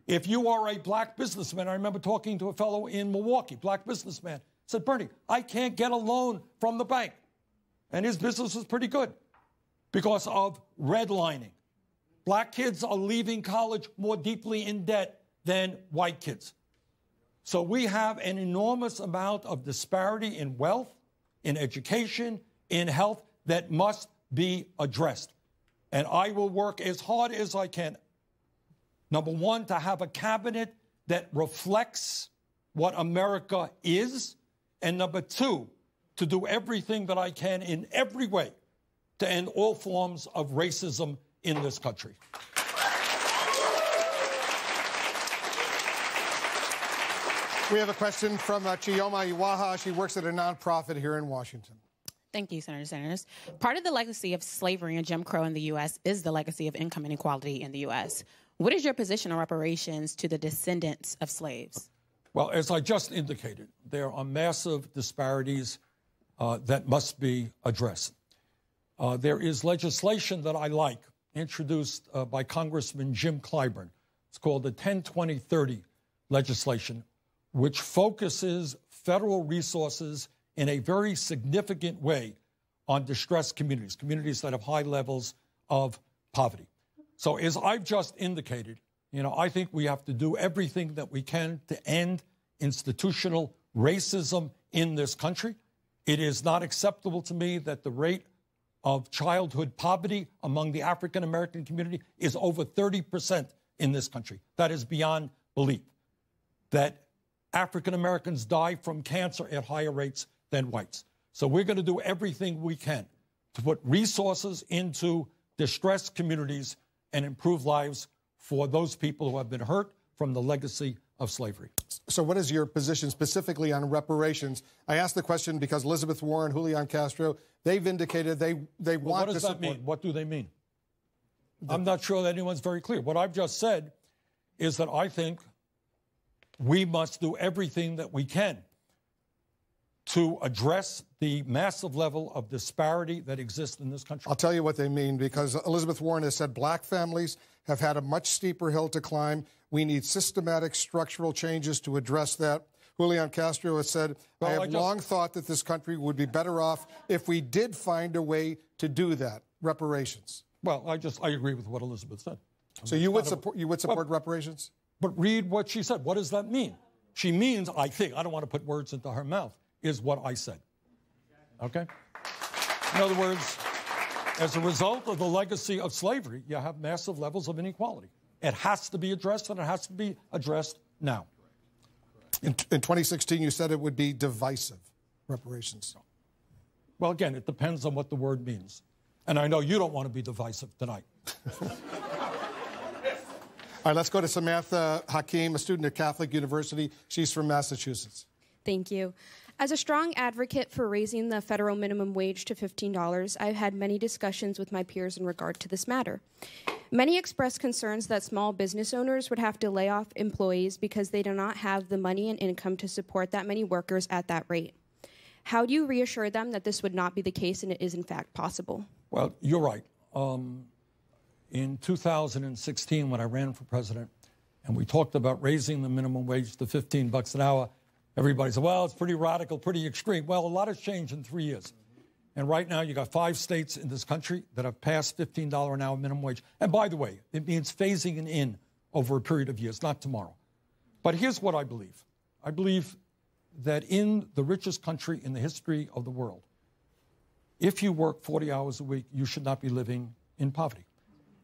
S2: If you are a black businessman, I remember talking to a fellow in Milwaukee, black businessman, said, Bernie, I can't get a loan from the bank. And his business is pretty good because of redlining. Black kids are leaving college more deeply in debt than white kids. So we have an enormous amount of disparity in wealth, in education, in health that must be addressed. And I will work as hard as I can, number one, to have a cabinet that reflects what America is, and number two, to do everything that I can in every way to end all forms of racism in this country.
S1: We have a question from Chioma Iwaha. She works at a nonprofit here in Washington.
S18: Thank you, Senator Sanders. Part of the legacy of slavery and Jim Crow in the U.S. is the legacy of income inequality in the U.S. What is your position on reparations to the descendants of slaves?
S2: Well, as I just indicated, there are massive disparities that must be addressed. There is legislation that I like, introduced by Congressman Jim Clyburn. It's called the 10-20-30 legislation, which focuses federal resources in a very significant way on distressed communities, communities that have high levels of poverty. So as I've just indicated, I think we have to do everything that we can to end institutional racism in this country. It is not acceptable to me that the rate of childhood poverty among the African-American community is over 30% in this country. That is beyond belief. That African-Americans die from cancer at higher rates than whites. So we're going to do everything we can to put resources into distressed communities and improve lives for those people who have been hurt from the legacy of slavery.
S1: So what is your position specifically on reparations? I asked the question because Elizabeth Warren, Julian Castro, they've indicated they want to support.
S2: What does that mean? What do they mean? I'm not sure that anyone's very clear. What I've just said is that I think we must do everything that we can to address the massive level of disparity that exists in this country.
S1: I'll tell you what they mean, because Elizabeth Warren has said black families have had a much steeper hill to climb. We need systematic structural changes to address that. Julian Castro has said, I have long thought that this country would be better off if we did find a way to do that, reparations.
S2: Well, I agree with what Elizabeth said.
S1: So you would support reparations?
S2: But read what she said. What does that mean? She means, I think, I don't want to put words into her mouth, is what I said. Okay? In other words, as a result of the legacy of slavery, you have massive levels of inequality. It has to be addressed, and it has to be addressed now.
S1: In 2016, you said it would be divisive, reparations.
S2: Well, again, it depends on what the word means. And I know you don't want to be divisive tonight.
S1: All right, let's go to Samantha Hakeem, a student at Catholic University. She's from Massachusetts.
S19: Thank you. As a strong advocate for raising the federal minimum wage to $15, I've had many discussions with my peers in regard to this matter. Many express concerns that small business owners would have to lay off employees because they do not have the money and income to support that many workers at that rate. How do you reassure them that this would not be the case and it is in fact possible?
S2: Well, you're right. In 2016, when I ran for president, and we talked about raising the minimum wage to $15 an hour, everybody said, well, it's pretty radical, pretty extreme. Well, a lot has changed in 3 years. And right now, you got 5 states in this country that have passed $15 an hour minimum wage. And by the way, it means phasing it in over a period of years, not tomorrow. But here's what I believe. I believe that in the richest country in the history of the world, if you work 40 hours a week, you should not be living in poverty.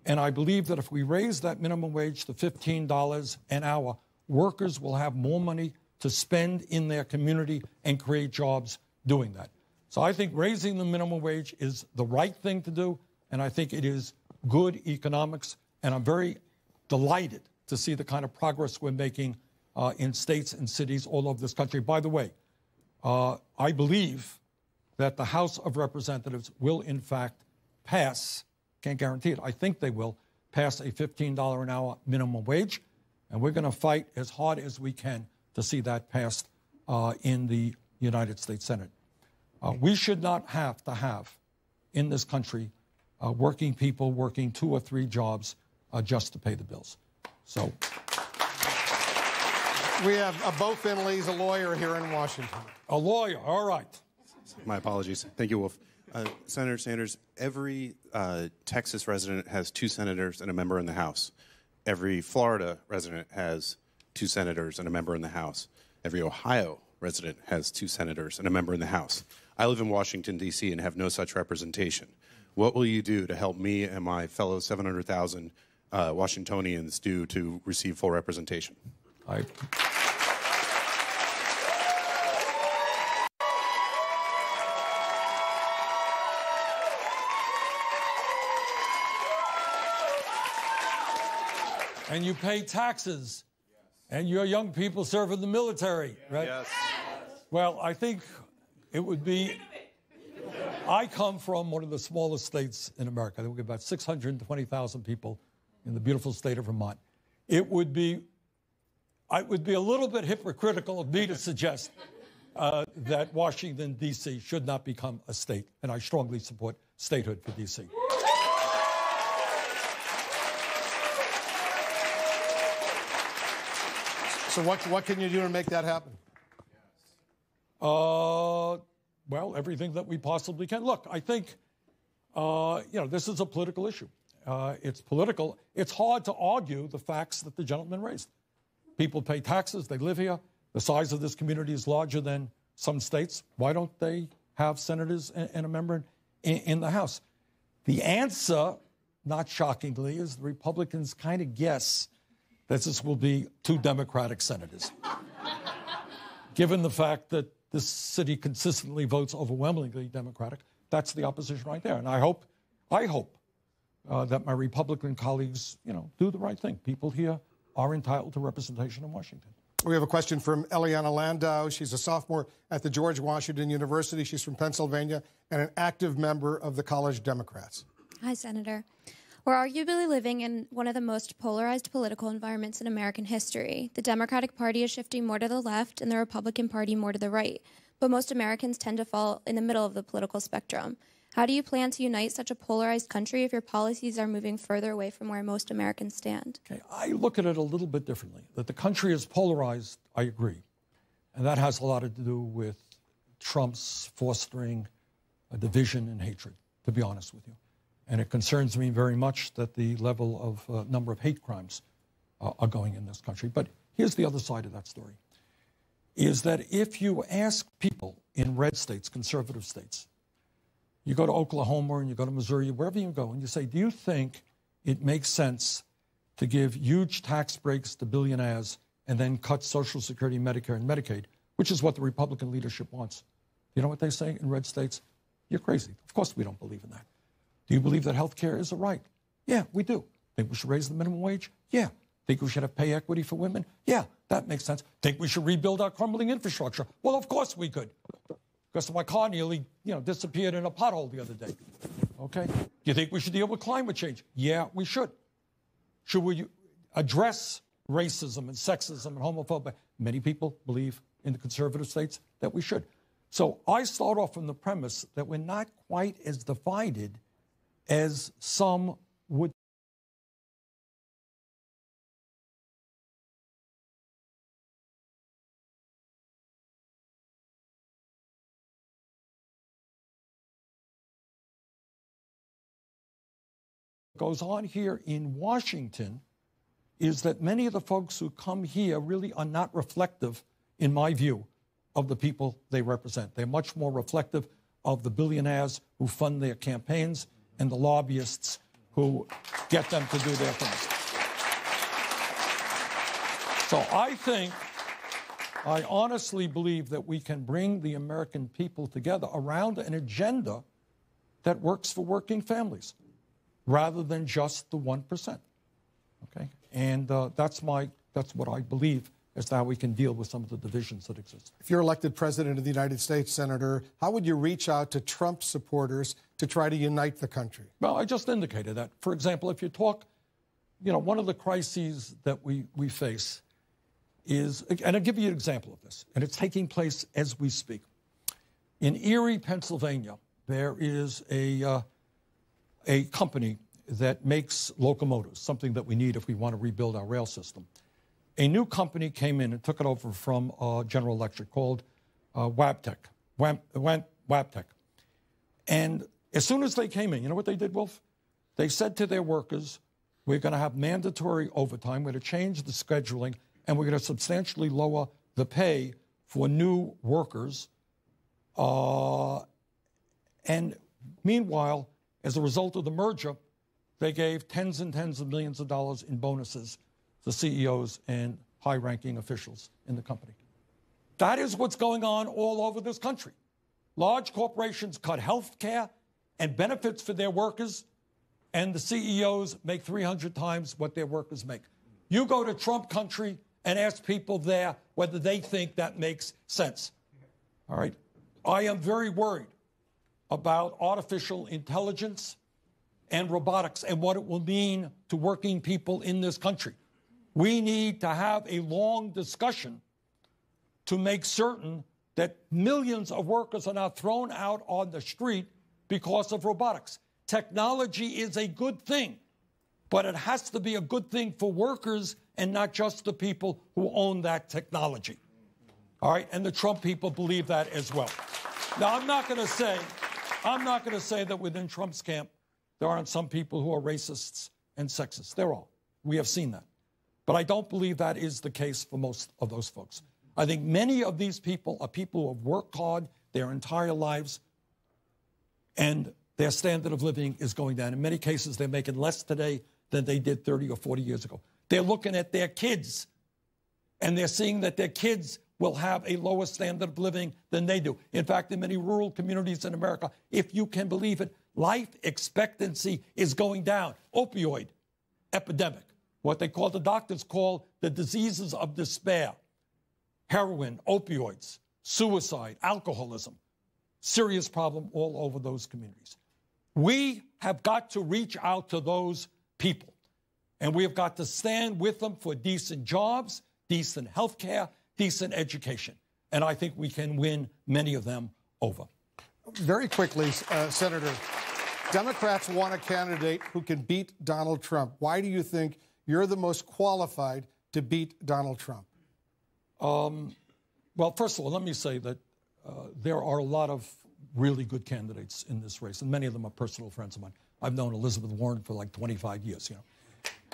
S2: And I believe that if we raise that minimum wage to $15 an hour, workers will have more money to spend in their community and create jobs doing that. So I think raising the minimum wage is the right thing to do, and I think it is good economics, and I'm very delighted to see the kind of progress we're making in states and cities all over this country. By the way, I believe that the House of Representatives will, in fact, pass, can't guarantee it, I think they will, pass a $15 an hour minimum wage, and we're going to fight as hard as we can to see that passed in the United States Senate. We should not have to have in this country working people working 2 or 3 jobs just to pay the bills. So
S1: we have Bo Finley's a lawyer here in Washington.
S2: A lawyer, all right.
S20: My apologies. Thank you, Wolf. Senator Sanders, every Texas resident has 2 senators and a member in the House. Every Florida resident has 2 senators and a member in the House. Every Ohio resident has 2 senators and a member in the House. I live in Washington, D.C., and have no such representation. What will you do to help me and my fellow 700,000 Washingtonians do to receive full representation?
S2: And you pay taxes, and your young people serve in the military, right?
S20: Yes.
S2: Well, I think it would be, I come from one of the smallest states in America. There will be about 620,000 people in the beautiful state of Vermont. It would be a little bit hypocritical of me to suggest that Washington, D.C. should not become a state, and I strongly support statehood for D.C.
S1: So what can you do to make that happen?
S2: Well, everything that we possibly can. Look, I think, this is a political issue. It's political. It's hard to argue the facts that the gentleman raised. People pay taxes. They live here. The size of this community is larger than some states. Why don't they have senators and a member in the House? The answer, not shockingly, is the Republicans kind of guess that this will be 2 Democratic senators. Given the fact that this city consistently votes overwhelmingly Democratic, that's the opposition right there. And I hope that my Republican colleagues, do the right thing. People here are entitled to representation in Washington.
S1: We have a question from Eliana Landau. She's a sophomore at the George Washington University. She's from Pennsylvania and an active member of the College Democrats.
S21: Hi, Senator. We're arguably living in one of the most polarized political environments in American history. The Democratic Party is shifting more to the left and the Republican Party more to the right. But most Americans tend to fall in the middle of the political spectrum. How do you plan to unite such a polarized country if your policies are moving further away from where most Americans stand?
S2: Okay, I look at it a little bit differently. That the country is polarized, I agree. And that has a lot to do with Trump's fostering a division and hatred, to be honest with you. And it concerns me very much that the level of number of hate crimes are going in this country. But here's the other side of that story, is that if you ask people in red states, conservative states, you go to Oklahoma and you go to Missouri, wherever you go, and you say, do you think it makes sense to give huge tax breaks to billionaires and then cut Social Security, Medicare, and Medicaid, which is what the Republican leadership wants? You know what they say in red states? You're crazy. Of course we don't believe in that. Do you believe that health care is a right? Yeah, we do. Think we should raise the minimum wage? Yeah. Think we should have pay equity for women? Yeah, that makes sense. Think we should rebuild our crumbling infrastructure? Well, of course we could. Because my car nearly, disappeared in a pothole the other day. Okay? Do you think we should deal with climate change? Yeah, we should. Should we address racism and sexism and homophobia? Many people believe in the conservative states that we should. So I start off from the premise that we're not quite as divided as some would. Goes on here in Washington is that many of the folks who come here really are not reflective, in my view, of the people they represent. They're much more reflective of the billionaires who fund their campaigns and the lobbyists who get them to do their things. So I honestly believe that we can bring the American people together around an agenda that works for working families. rather than just the 1%. Okay? And that's what I believe as to how we can deal with some of the divisions that exist.
S1: If you're elected president of the United States, Senator, how would you reach out to Trump supporters to try to unite the country?
S2: Well, I just indicated that. For example, if you talk, one of the crises that we face is, and I'll give you an example of this, and it's taking place as we speak. In Erie, Pennsylvania, there is a company that makes locomotives, something that we need if we want to rebuild our rail system. A new company came in and took it over from General Electric called Wabtec. And as soon as they came in, you know what they did, Wolf? They said to their workers, we're going to have mandatory overtime, we're going to change the scheduling, and we're going to substantially lower the pay for new workers. And meanwhile, as a result of the merger, they gave tens and tens of millions of dollars in bonuses to CEOs and high-ranking officials in the company. That is what's going on all over this country. Large corporations cut health care and benefits for their workers, and the CEOs make 300 times what their workers make. You go to Trump country and ask people there whether they think that makes sense. All right? I am very worried about artificial intelligence and robotics and what it will mean to working people in this country. We need to have a long discussion to make certain that millions of workers are not thrown out on the street because of robotics. Technology is a good thing, but it has to be a good thing for workers and not just the people who own that technology. All right, and the Trump people believe that as well. Now, I'm not going to say that within Trump's camp there aren't some people who are racists and sexist. There are. We have seen that. But I don't believe that is the case for most of those folks. I think many of these people are people who have worked hard their entire lives, and their standard of living is going down. In many cases, they're making less today than they did 30 or 40 years ago. They're looking at their kids, and they're seeing that their kids will have a lower standard of living than they do. In fact, in many rural communities in America, if you can believe it, life expectancy is going down. Opioid epidemic, what the doctors call the diseases of despair. Heroin, opioids, suicide, alcoholism, serious problem all over those communities. We have got to reach out to those people, and we have got to stand with them for decent jobs, decent health care, decent education. And I think we can win many of them over.
S1: Very quickly, Senator, Democrats want a candidate who can beat Donald Trump. Why do you think you're the most qualified to beat Donald Trump?
S2: Well, first of all, let me say that there are a lot of really good candidates in this race, and many of them are personal friends of mine. I've known Elizabeth Warren for like 25 years,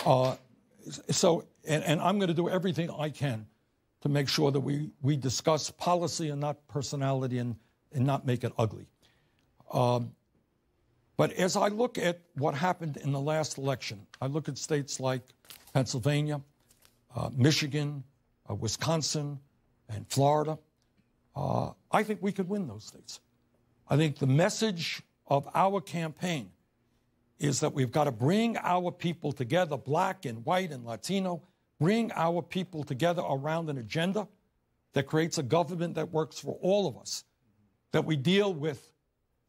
S2: And I'm going to do everything I can to make sure that we discuss policy and not personality and not make it ugly. But as I look at what happened in the last election, I look at states like Pennsylvania, Michigan, Wisconsin, and Florida. I think we could win those states. I think the message of our campaign is that we've got to bring our people together, black and white and Latino, bring our people together around an agenda that creates a government that works for all of us, that we deal with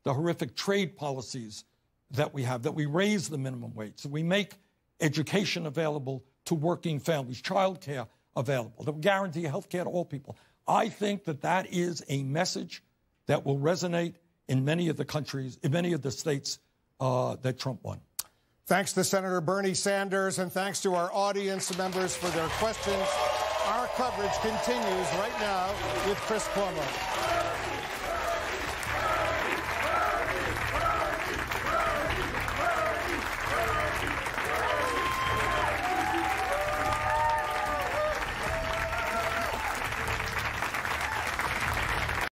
S2: the horrific trade policies that we have, that we raise the minimum wage, that we make education available to working families, child care available, that we guarantee health care to all people. I think that that is a message that will resonate in many of the countries, in many of the states that Trump won.
S1: Thanks to Senator Bernie Sanders, and thanks to our audience members for their questions. Our coverage continues right now with Chris Cuomo.